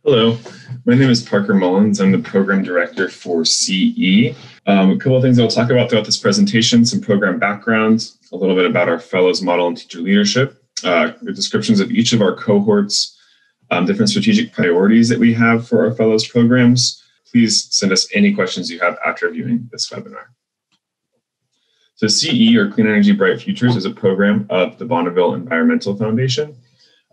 Hello, my name is Parker Mullins. I'm the program director for CE. A couple of things I'll talk about throughout this presentation: some program background, a little bit about our fellows model and teacher leadership, the descriptions of each of our cohorts, different strategic priorities that we have for our fellows programs. Please send us any questions you have after viewing this webinar. So CE, or Clean Energy Bright Futures, is a program of the Bonneville Environmental Foundation.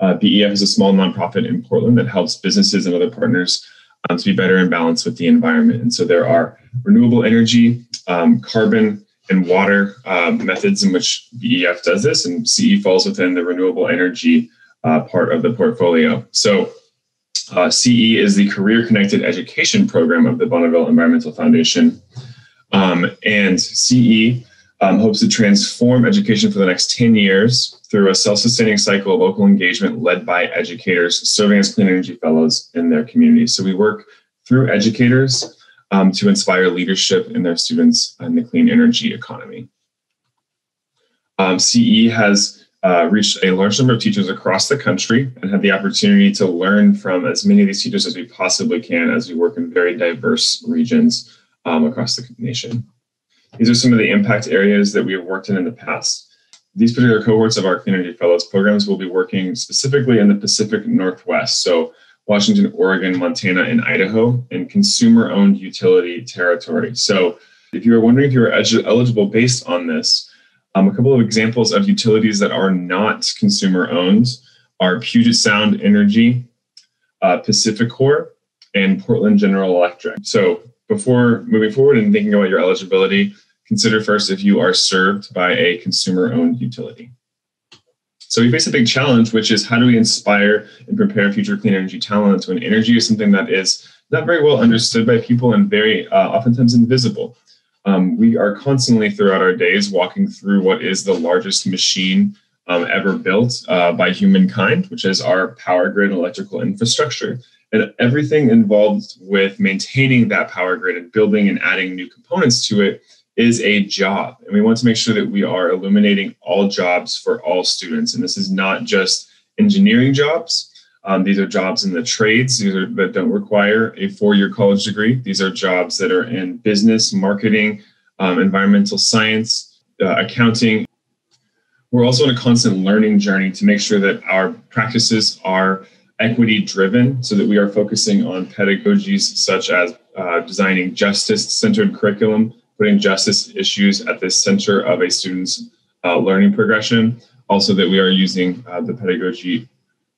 BEF is a small nonprofit in Portland that helps businesses and other partners to be better in balance with the environment. And so there are renewable energy, carbon, and water methods in which BEF does this, and CE falls within the renewable energy part of the portfolio. So CE is the Career Connected Education program of the Bonneville Environmental Foundation. And CE hopes to transform education for the next 10 years through a self-sustaining cycle of local engagement led by educators serving as clean energy fellows in their communities. So we work through educators to inspire leadership in their students in the clean energy economy. CE has reached a large number of teachers across the country and had the opportunity to learn from as many of these teachers as we possibly can as we work in very diverse regions across the nation. These are some of the impact areas that we have worked in the past. These particular cohorts of our Clean Energy Fellows programs will be working specifically in the Pacific Northwest, so Washington, Oregon, Montana, and Idaho, and consumer-owned utility territory. So if you are wondering if you are eligible based on this, a couple of examples of utilities that are not consumer-owned are Puget Sound Energy, PacifiCorp, and Portland General Electric. So before moving forward and thinking about your eligibility, consider first if you are served by a consumer-owned utility. So we face a big challenge, which is how do we inspire and prepare future clean energy talent when energy is something that is not very well understood by people and very oftentimes invisible. We are constantly throughout our days walking through what is the largest machine ever built by humankind, which is our power grid and electrical infrastructure. And everything involved with maintaining that power grid and building and adding new components to it is a job. And we want to make sure that we are illuminating all jobs for all students. And this is not just engineering jobs. These are jobs in the trades that don't require a four-year college degree. These are jobs that are in business, marketing, environmental science, accounting. We're also on a constant learning journey to make sure that our practices are equity driven, so that we are focusing on pedagogies such as designing justice-centered curriculum, putting justice issues at the center of a student's learning progression. Also that we are using the pedagogy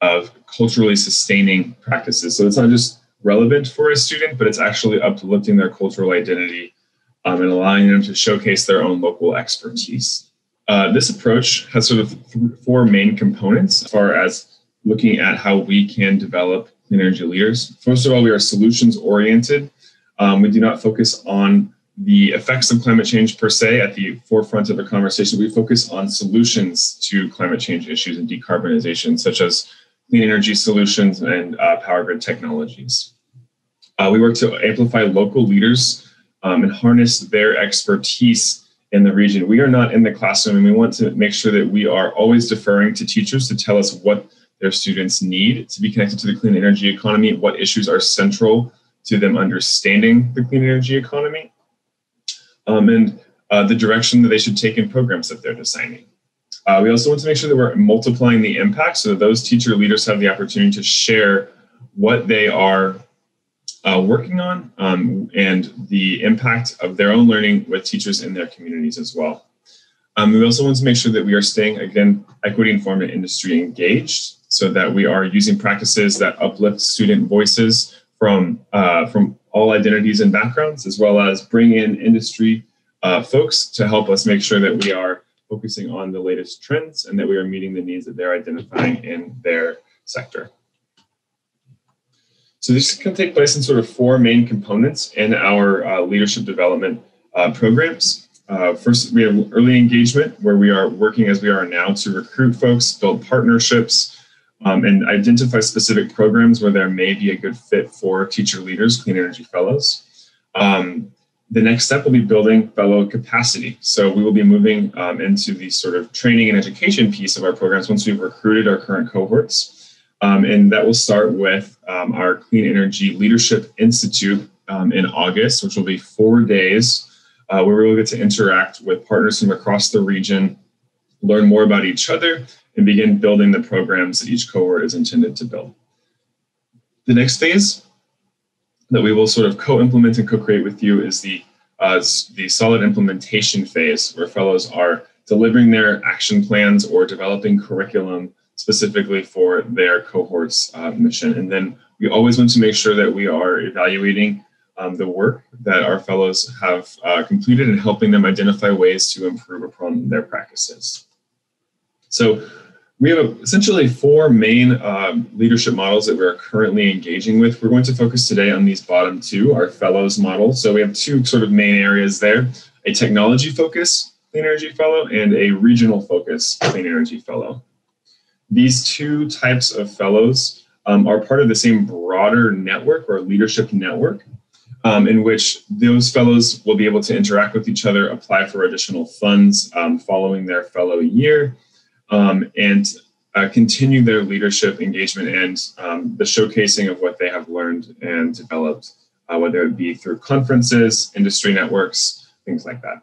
of culturally sustaining practices. So it's not just relevant for a student, but it's actually uplifting their cultural identity and allowing them to showcase their own local expertise. This approach has sort of four main components as far as looking at how we can develop clean energy leaders. First of all, we are solutions oriented. We do not focus on the effects of climate change per se at the forefront of the conversation. We focus on solutions to climate change issues and decarbonization, such as clean energy solutions and power grid technologies. We work to amplify local leaders and harness their expertise in the region. We are not in the classroom, and we want to make sure that we are always deferring to teachers to tell us what their students need to be connected to the clean energy economy, what issues are central to them understanding the clean energy economy, and the direction that they should take in programs that they're designing. We also want to make sure that we're multiplying the impact so that those teacher leaders have the opportunity to share what they are working on and the impact of their own learning with teachers in their communities as well. We also want to make sure that we are staying, again, equity informed and industry engaged, so that we are using practices that uplift student voices from all identities and backgrounds, as well as bring in industry folks to help us make sure that we are focusing on the latest trends and that we are meeting the needs that they're identifying in their sector. So this can take place in sort of four main components in our leadership development programs. First, we have early engagement, where we are working as we are now to recruit folks, build partnerships, and identify specific programs where there may be a good fit for teacher leaders, clean energy fellows. The next step will be building fellow capacity. So we will be moving into the sort of training and education piece of our programs once we've recruited our current cohorts. And that will start with our Clean Energy Leadership Institute in August, which will be 4 days where we will get to interact with partners from across the region, learn more about each other, and begin building the programs that each cohort is intended to build. The next phase that we will sort of co-implement and co-create with you is the solid implementation phase, where fellows are delivering their action plans or developing curriculum specifically for their cohort's mission. And then we always want to make sure that we are evaluating the work that our fellows have completed and helping them identify ways to improve upon their practices. So we have essentially 4 main leadership models that we are currently engaging with. We're going to focus today on these bottom 2, our fellows model. So we have 2 sort of main areas there: a technology focus clean energy fellow and a regional focus clean energy fellow. These 2 types of fellows are part of the same broader network or leadership network in which those fellows will be able to interact with each other, apply for additional funds following their fellow year, and continue their leadership engagement and the showcasing of what they have learned and developed, whether it be through conferences, industry networks, things like that.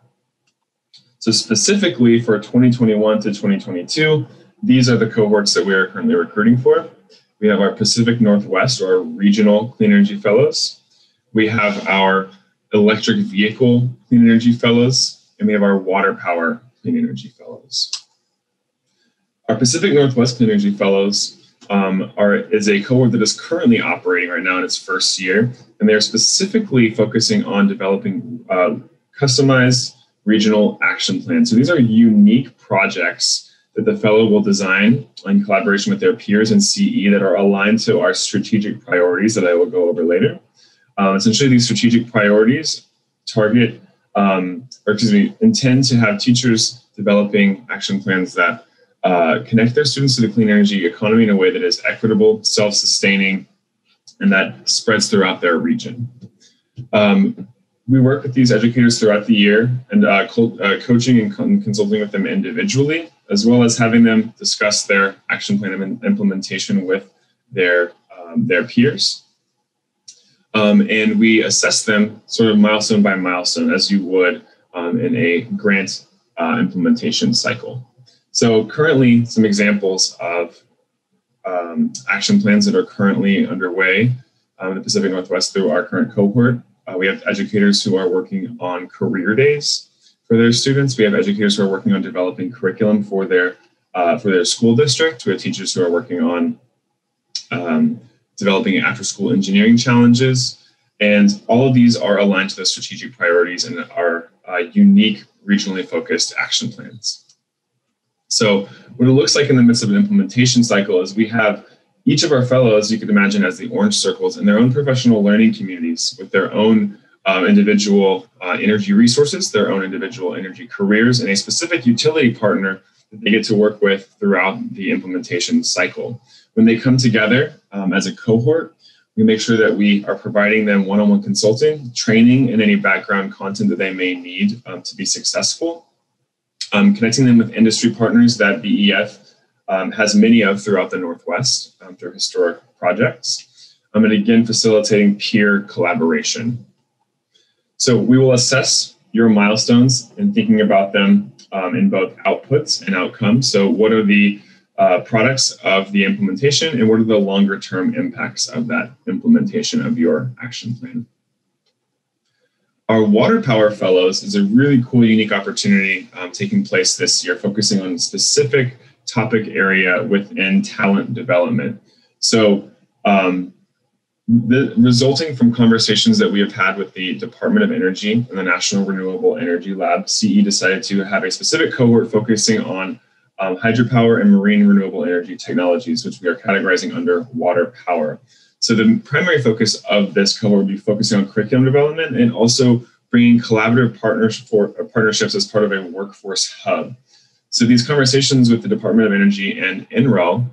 So specifically for 2021 to 2022, these are the cohorts that we are currently recruiting for. We have our Pacific Northwest, or our regional clean energy fellows. We have our electric vehicle clean energy fellows, and we have our water power clean energy fellows. Our Pacific Northwest Clean Energy Fellows is a cohort that is currently operating right now in its first year, and they're specifically focusing on developing customized regional action plans. So these are unique projects that the fellow will design in collaboration with their peers in CE that are aligned to our strategic priorities that I will go over later. Essentially, these strategic priorities intend to have teachers developing action plans that connect their students to the clean energy economy in a way that is equitable, self-sustaining, and that spreads throughout their region. We work with these educators throughout the year and coaching and consulting with them individually, as well as having them discuss their action plan and implementation with their peers. And we assess them sort of milestone by milestone, as you would in a grant implementation cycle. So currently, some examples of action plans that are currently underway in the Pacific Northwest through our current cohort. We have educators who are working on career days for their students. We have educators who are working on developing curriculum for their school district. We have teachers who are working on developing after-school engineering challenges. And all of these are aligned to the strategic priorities and are unique regionally focused action plans. So what it looks like in the midst of an implementation cycle is we have each of our fellows, you could imagine, as the orange circles, in their own professional learning communities with their own individual energy resources, their own individual energy careers, and a specific utility partner that they get to work with throughout the implementation cycle. When they come together as a cohort, we make sure that we are providing them one-on-one consulting, training, and any background content that they may need to be successful. Connecting them with industry partners that BEF has many of throughout the Northwest through historic projects, and again, facilitating peer collaboration. So we will assess your milestones and thinking about them in both outputs and outcomes. So what are the products of the implementation and what are the longer term impacts of that implementation of your action plan? Our Water Power Fellows is a really cool, unique opportunity taking place this year, focusing on a specific topic area within talent development. So resulting from conversations that we have had with the Department of Energy and the National Renewable Energy Lab, CE decided to have a specific cohort focusing on hydropower and marine renewable energy technologies, which we are categorizing under water power. So the primary focus of this cohort will be focusing on curriculum development and also bringing collaborative partnerships as part of a workforce hub. So these conversations with the Department of Energy and NREL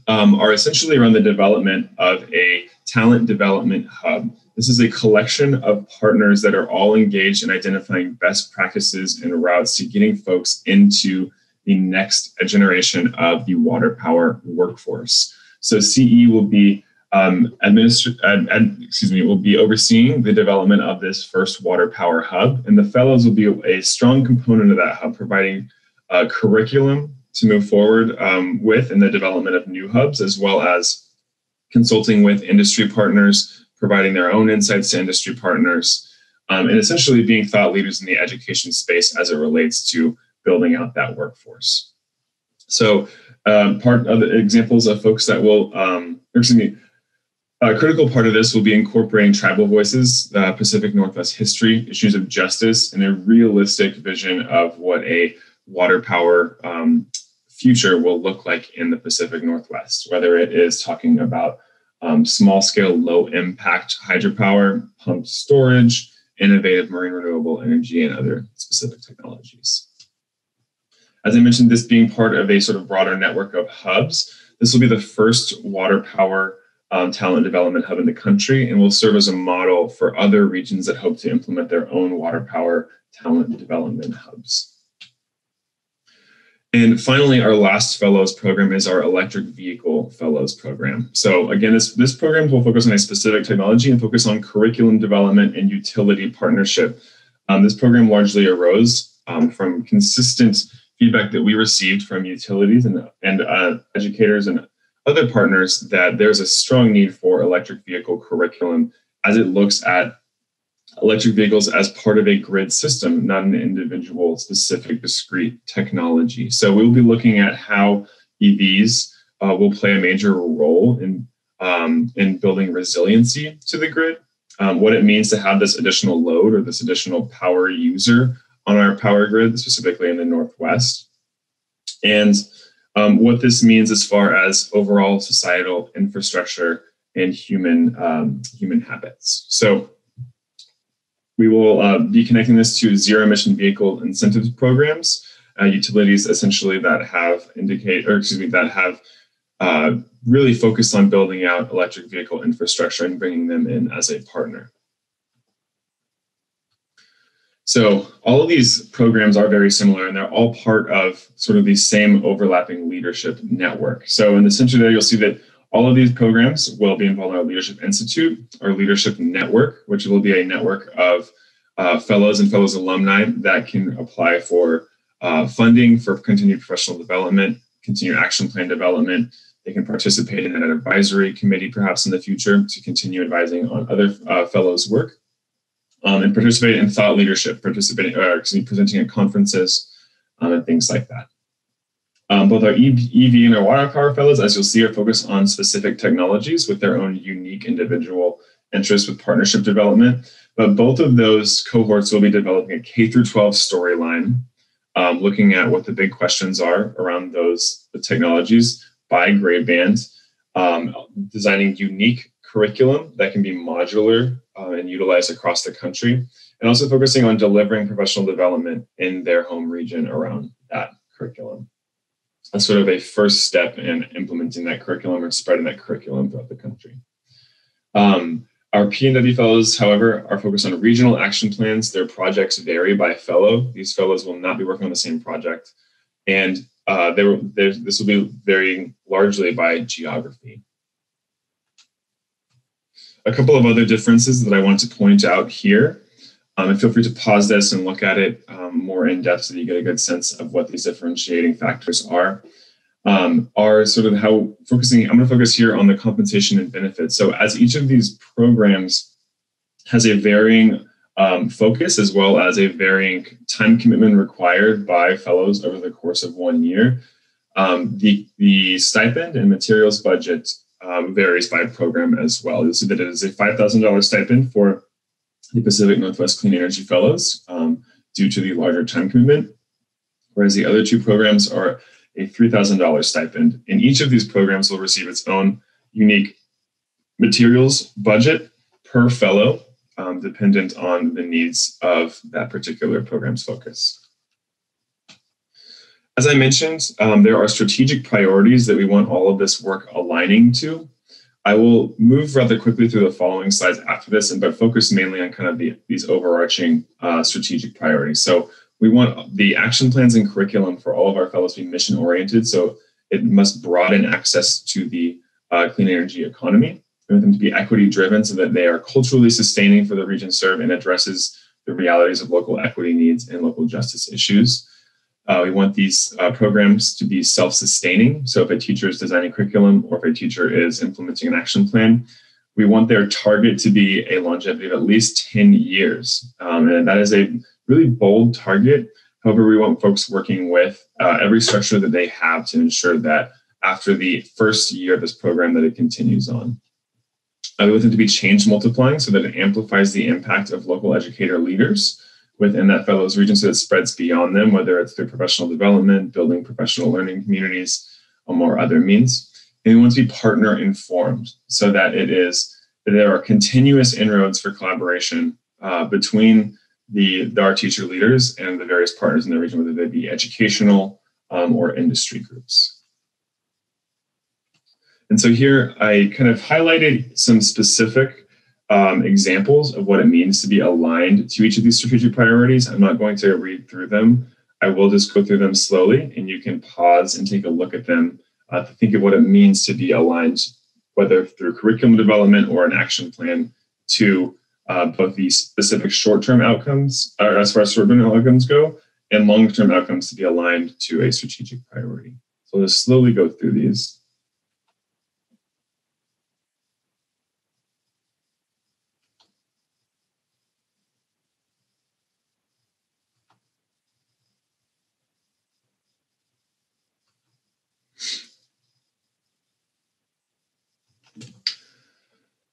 are essentially around the development of a talent development hub. This is a collection of partners that are all engaged in identifying best practices and routes to getting folks into the next generation of the water power workforce. So CE will be will be overseeing the development of this first water power hub, and the fellows will be a strong component of that hub, providing curriculum to move forward with in the development of new hubs, as well as consulting with industry partners, providing their own insights to industry partners, and essentially being thought leaders in the education space as it relates to building out that workforce. So part of the examples of folks that will, a critical part of this will be incorporating tribal voices, Pacific Northwest history, issues of justice, and a realistic vision of what a water power future will look like in the Pacific Northwest, whether it is talking about small-scale, low-impact hydropower, pumped storage, innovative marine renewable energy, and other specific technologies. As I mentioned, this being part of a sort of broader network of hubs, this will be the first water power talent development hub in the country, and will serve as a model for other regions that hope to implement their own water power talent development hubs. And finally, our last fellows program is our electric vehicle fellows program. So again, this program will focus on a specific technology and focus on curriculum development and utility partnership. This program largely arose from consistent feedback that we received from utilities and educators and other partners that there's a strong need for electric vehicle curriculum as it looks at electric vehicles as part of a grid system, not an individual specific discrete technology. So we'll be looking at how EVs will play a major role in building resiliency to the grid, what it means to have this additional load or this additional power user on our power grid, specifically in the Northwest, and what this means as far as overall societal infrastructure and human habits. So we will be connecting this to zero emission vehicle incentives programs, utilities essentially that have really focused on building out electric vehicle infrastructure and bringing them in as a partner. So all of these programs are very similar, and they're all part of sort of the same overlapping leadership network. So in the center there, you'll see that all of these programs will be involved in our Leadership Institute, our Leadership Network, which will be a network of fellows and fellows alumni that can apply for funding for continued professional development, continued action plan development. They can participate in an advisory committee perhaps in the future to continue advising on other fellows' work. And participate in thought leadership, presenting at conferences and things like that. Both our EV and our water power fellows, as you'll see, are focused on specific technologies with their own unique individual interests with partnership development. But both of those cohorts will be developing a K-12 storyline, looking at what the big questions are around the technologies by grade bands, designing unique curriculum that can be modular and utilized across the country, and also focusing on delivering professional development in their home region around that curriculum. That's sort of a first step in implementing that curriculum or spreading that curriculum throughout the country. Our P&W fellows, however, are focused on regional action plans. Their projects vary by fellow. These fellows will not be working on the same project, and this will be varying largely by geography. A couple of other differences that I want to point out here, and feel free to pause this and look at it more in depth so that you get a good sense of what these differentiating factors are sort of I'm going to focus here on the compensation and benefits. So as each of these programs has a varying focus as well as a varying time commitment required by fellows over the course of 1 year, the stipend and materials budget varies by program as well. You'll see that it is a $5,000 stipend for the Pacific Northwest Clean Energy Fellows due to the larger time commitment, whereas the other two programs are a $3,000 stipend. And each of these programs will receive its own unique materials budget per fellow, dependent on the needs of that particular program's focus. As I mentioned, there are strategic priorities that we want all of this work aligning to. I will move rather quickly through the following slides after this, but focus mainly on kind of these overarching strategic priorities. So we want the action plans and curriculum for all of our fellows to be mission oriented. So it must broaden access to the clean energy economy. We want them to be equity driven so that they are culturally sustaining for the region served and addresses the realities of local equity needs and local justice issues. We want these programs to be self-sustaining. So if a teacher is designing curriculum or if a teacher is implementing an action plan, we want their target to be a longevity of at least 10 years. And that is a really bold target. However, we want folks working with every structure that they have to ensure that after the first year of this program that it continues on. We want them to be change multiplying so that it amplifies the impact of local educator leaders within that fellows region so it spreads beyond them, whether it's through professional development, building professional learning communities, or other means. And we want to be partner informed so that there are continuous inroads for collaboration between our teacher leaders and the various partners in the region, whether they be educational or industry groups. And so here I kind of highlighted some specific examples of what it means to be aligned to each of these strategic priorities. I'm not going to read through them. I will just go through them slowly, and you can pause and take a look at them to think of what it means to be aligned, whether through curriculum development or an action plan, to both the specific short-term outcomes, or as far as short-term outcomes go, and long-term outcomes to be aligned to a strategic priority. So let's slowly go through these.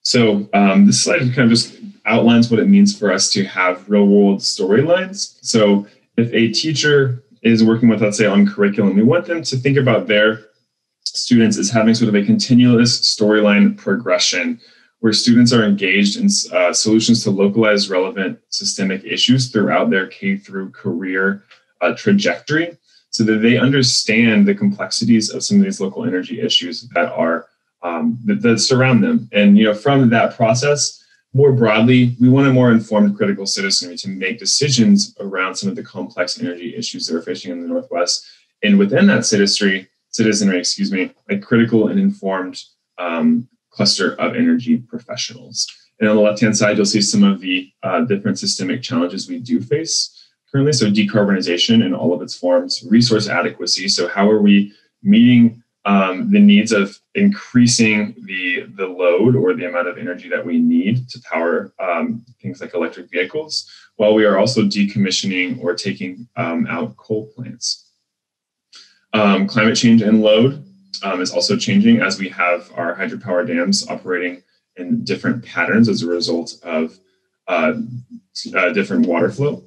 So this slide kind of just outlines what it means for us to have real world storylines. So if a teacher is working with, let's say, on curriculum, we want them to think about their students as having sort of a continuous storyline progression where students are engaged in solutions to localized relevant systemic issues throughout their K through career trajectory so that they understand the complexities of some of these local energy issues that are that surround them. And from that process, more broadly, we want a more informed critical citizenry to make decisions around some of the complex energy issues that we're facing in the Northwest. And within that citizenry, a critical and informed cluster of energy professionals. And on the left-hand side, you'll see some of the different systemic challenges we do face currently. So decarbonization in all of its forms, resource adequacy. So how are we meeting the needs of increasing the load or the amount of energy that we need to power things like electric vehicles, while we are also decommissioning or taking out coal plants. Climate change and load is also changing as we have our hydropower dams operating in different patterns as a result of different water flow.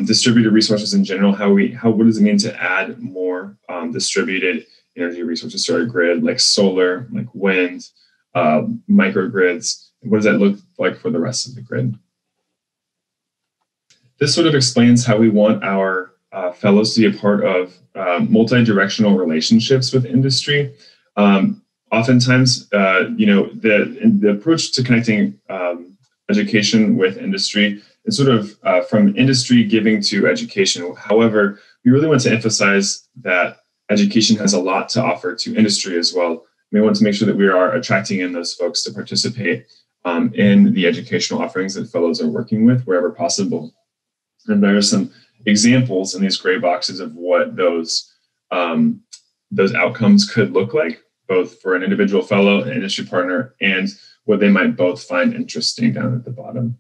Distributed resources in general, what does it mean to add more distributed energy resources to our grid, like solar, like wind, microgrids? What does that look like for the rest of the grid? This sort of explains how we want our fellows to be a part of multi-directional relationships with industry. Oftentimes, the approach to connecting education with industry is sort of from industry giving to education. However, we really want to emphasize that education has a lot to offer to industry as well. We want to make sure that we are attracting in those folks to participate in the educational offerings that fellows are working with wherever possible. And there are some examples in these gray boxes of what those outcomes could look like, both for an individual fellow, an industry partner, and what they might both find interesting down at the bottom.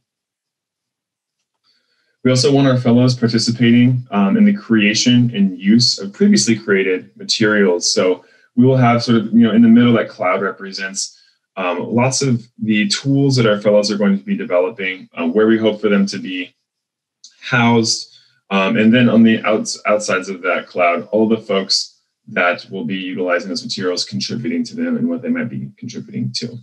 We also want our fellows participating in the creation and use of previously created materials. So we will have sort of, in the middle, that cloud represents lots of the tools that our fellows are going to be developing, where we hope for them to be housed. And then on the outsides of that cloud, all the folks that will be utilizing those materials, contributing to them and what they might be contributing to.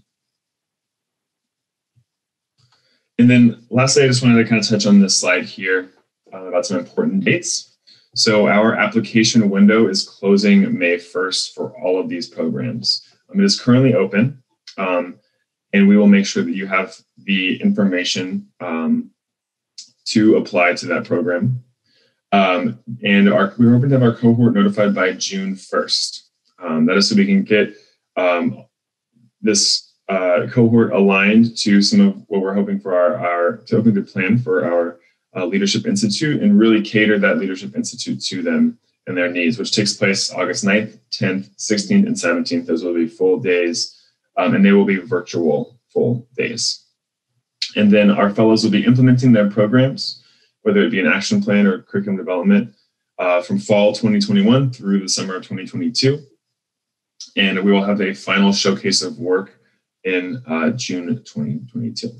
And then lastly, I just wanted to kind of touch on this slide here about some important dates. So our application window is closing May 1st for all of these programs. It is currently open, and we will make sure that you have the information to apply to that program. And we're hoping to have our cohort notified by June 1st. That is so we can get this cohort aligned to some of what we're hoping for hoping to plan for our Leadership Institute, and really cater that Leadership Institute to them and their needs, which takes place August 9th, 10th, 16th, and 17th. Those will be full days, and they will be virtual full days. And then our fellows will be implementing their programs, whether it be an action plan or curriculum development, from fall 2021 through the summer of 2022. And we will have a final showcase of work in June 2022.